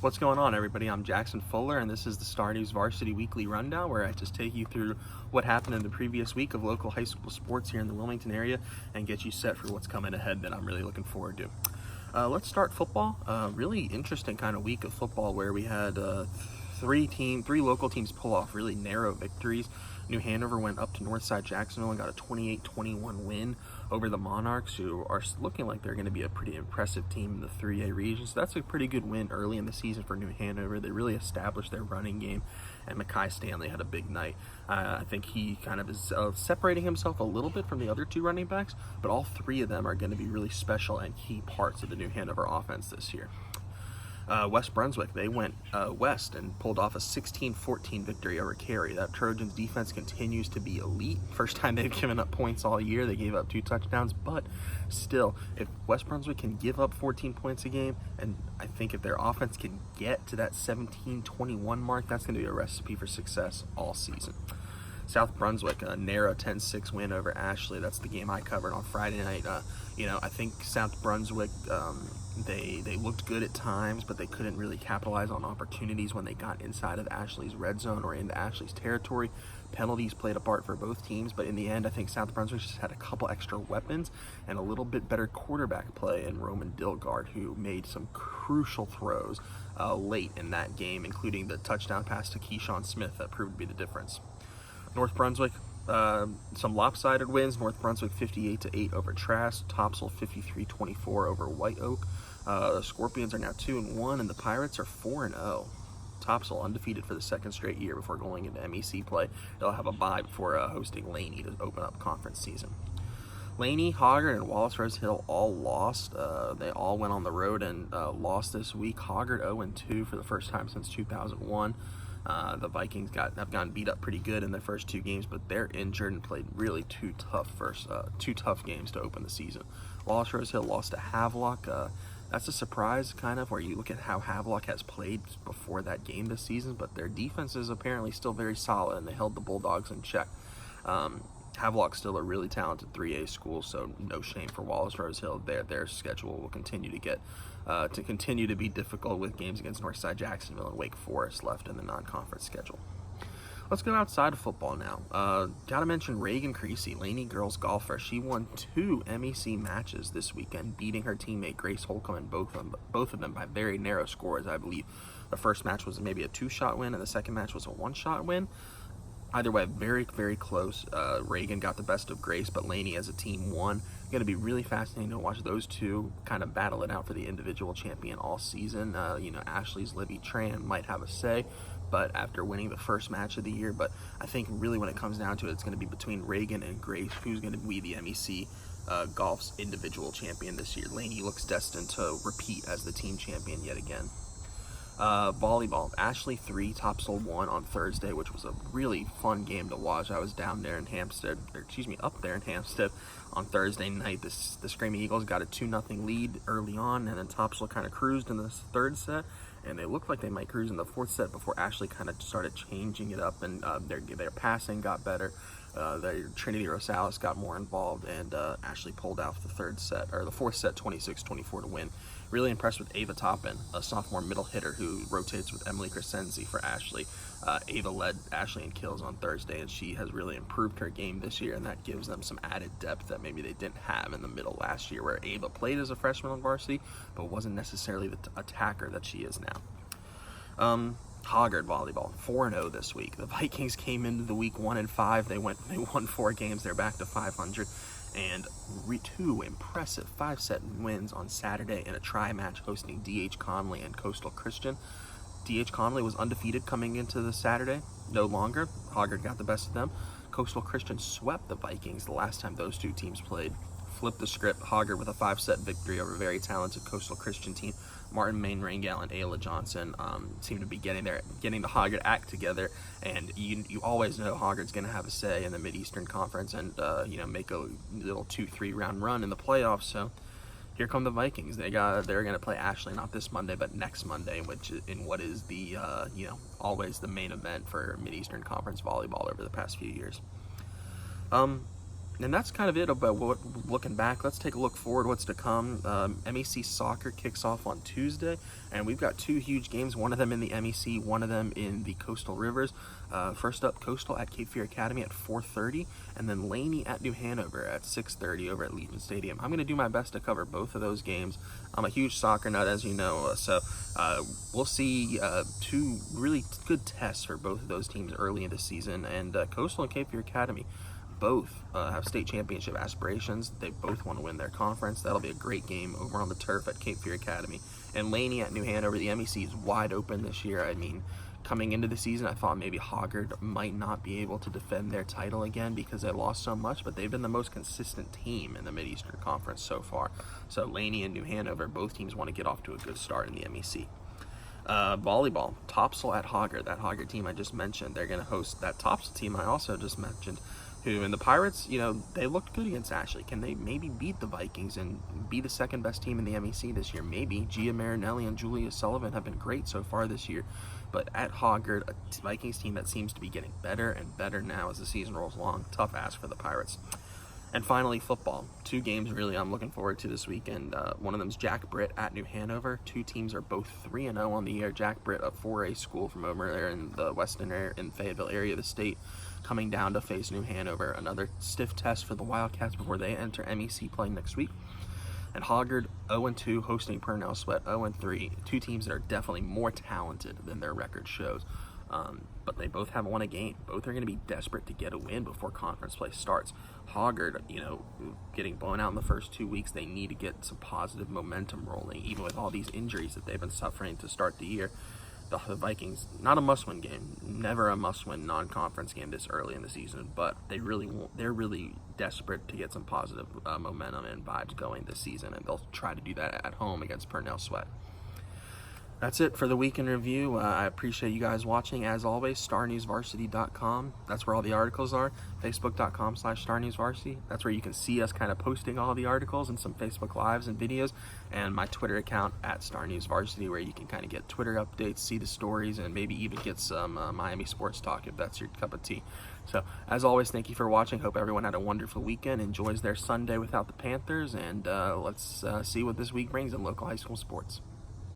What's going on, everybody? I'm Jackson Fuller, and this is the StarNewsVarsity Weekly Rundown, where I just take you through what happened in the previous week of local high school sports here in the Wilmington area and get you set for what's coming ahead that I'm really looking forward to. Let's start football. Really interesting kind of week of football where we had three local teams pull off really narrow victories. New Hanover went up to Northside Jacksonville and got a 28-21 win over the Monarchs, who are looking like they're going to be a pretty impressive team in the 3A region. So that's a pretty good win early in the season for New Hanover. They really established their running game, and Mekhi Stanley had a big night. I think he kind of is separating himself a little bit from the other two running backs, but all three of them are going to be really special and key parts of the New Hanover offense this year. West Brunswick, they went west and pulled off a 16-14 victory over Cary. That Trojans defense continues to be elite. First time they've given up points all year. They gave up 2 touchdowns, but still, if West Brunswick can give up 14 points a game, and I think if their offense can get to that 17-21 mark, that's going to be a recipe for success all season. South Brunswick, a narrow 10-6 win over Ashley. That's the game I covered on Friday night. I think South Brunswick, they looked good at times, but they couldn't really capitalize on opportunities when they got inside of Ashley's red zone or into Ashley's territory. Penalties played a part for both teams, but in the end, I think South Brunswick just had a couple extra weapons and a little bit better quarterback play in Roman Dilgard, who made some crucial throws late in that game, including the touchdown pass to Keyshawn Smith that proved to be the difference. North Brunswick, some lopsided wins. North Brunswick 58-8 over Trask. Topsail 53-24 over White Oak. The Scorpions are now 2-1, and the Pirates are 4-0. Topsail undefeated for the second straight year before going into MEC play. They'll have a bye before hosting Laney to open up conference season. Laney, Hoggard, and Wallace Rose Hill all lost. They all went on the road and lost this week. Hoggard 0-2 for the first time since 2001. The Vikings have gotten beat up pretty good in their first 2 games, but they're injured and played really two tough games to open the season. Wallace Rose Hill lost to Havelock. That's a surprise, kind of, where you look at how Havelock has played before that game this season, but their defense is apparently still very solid, and they held the Bulldogs in check. Havelock's still a really talented 3A school, so no shame for Wallace Rose Hill. Their schedule will continue to be difficult with games against Northside Jacksonville and Wake Forest left in the non-conference schedule. Let's go outside of football now. Gotta mention Reagan Creasy, Laney girls golfer. She won 2 MEC matches this weekend, beating her teammate Grace Holcomb in both of them by very narrow scores. I believe the first match was maybe a 2-shot win, and the second match was a 1-shot win. Either way, very, very close. Reagan got the best of Grace, but Laney as a team won. Going to be really fascinating to watch those two kind of battle it out for the individual champion all season. Ashley's Libby Tran might have a say, but after winning the first match of the year. But I think really when it comes down to it, it's going to be between Reagan and Grace who's going to be the MEC golf's individual champion this year. Laney looks destined to repeat as the team champion yet again. Volleyball, Ashley 3, Topsail 1 on Thursday, which was a really fun game to watch. I was up there in Hampstead on Thursday night. The Screaming Eagles got a 2-0 lead early on, and then Topsail kind of cruised in the third set, and it looked like they might cruise in the fourth set before Ashley kind of started changing it up, and their passing got better. Trinity Rosales got more involved, and Ashley pulled out the fourth set 26-24 to win. Really impressed with Ava Toppin, a sophomore middle hitter who rotates with Emily Crescenzi for Ashley. Ava led Ashley in kills on Thursday, and she has really improved her game this year, and that gives them some added depth that maybe they didn't have in the middle last year, where Ava played as a freshman on varsity, but wasn't necessarily the attacker that she is now. Hoggard volleyball, 4-0 this week. The Vikings came into the week 1-5. They won 4 games. They're back to 500. And 2 impressive 5-set wins on Saturday in a tri-match hosting D.H. Conley and Coastal Christian. D.H. Conley was undefeated coming into the Saturday, no longer. Hoggard got the best of them. Coastal Christian swept the Vikings the last time those two teams played. Flipped the script, Hoggard with a 5-set victory over a very talented Coastal Christian team. Martin Main Rangel and Ayla Johnson seem to be getting the Hoggard act together, and you always know Hoggard's going to have a say in the Mid-Eastern Conference and make a little 2-3 round run in the playoffs. So here come the Vikings. They're going to play Ashley not this Monday but next Monday, which in what is the always the main event for Mid-Eastern Conference volleyball over the past few years. And that's kind of it about looking back. Let's take a look forward, what's to come. MEC soccer kicks off on Tuesday, and we've got 2 huge games, one of them in the MEC, one of them in the Coastal Rivers. First up, Coastal at Cape Fear Academy at 4:30, and then Laney at New Hanover at 6:30 over at Legion Stadium. I'm going to do my best to cover both of those games. I'm a huge soccer nut, as you know, so we'll see 2 really good tests for both of those teams early in the season, and Coastal and Cape Fear Academy both have state championship aspirations. They both want to win their conference. That'll be a great game over on the turf at Cape Fear Academy. And Laney at New Hanover, the MEC is wide open this year. I mean, coming into the season, I thought maybe Hoggard might not be able to defend their title again because they lost so much, but they've been the most consistent team in the Mid-Eastern Conference so far. So Laney and New Hanover, both teams want to get off to a good start in the MEC. Volleyball, Topsail at Hoggard. That Hoggard team I just mentioned, they're going to host that Topsail team I also just mentioned. And the Pirates, you know, they looked good against Ashley. Can they maybe beat the Vikings and be the second best team in the MEC this year? Maybe. Gia Marinelli and Julia Sullivan have been great so far this year. But at Hoggard, a Vikings team that seems to be getting better and better now as the season rolls along. Tough ask for the Pirates. And finally, football. 2 games really I'm looking forward to this weekend. One of them is Jack Britt at New Hanover. 2 teams are both 3-0 on the year. Jack Britt, a 4A school from over there in the western area, in Fayetteville area of the state, coming down to face New Hanover. Another stiff test for the Wildcats before they enter MEC play next week. And Hoggard, 0-2, hosting Purnell Sweat, 0-3. 2 teams that are definitely more talented than their record shows. But they both haven't won a game. Both are going to be desperate to get a win before conference play starts. Hoggard, you know, getting blown out in the first 2 weeks, they need to get some positive momentum rolling, even with all these injuries that they've been suffering to start the year. The Vikings, not a must-win game, never a must-win non-conference game this early in the season, but they're really desperate to get some positive momentum and vibes going this season, and they'll try to do that at home against Purnell Sweat. That's it for the week in review. I appreciate you guys watching. As always, StarNewsVarsity.com. That's where all the articles are. Facebook.com/StarNewsVarsity. That's where you can see us kind of posting all the articles and some Facebook Lives and videos. And my Twitter account at StarNewsVarsity, where you can kind of get Twitter updates, see the stories, and maybe even get some Miami sports talk if that's your cup of tea. So, as always, thank you for watching. Hope everyone had a wonderful weekend, enjoys their Sunday without the Panthers, and let's see what this week brings in local high school sports.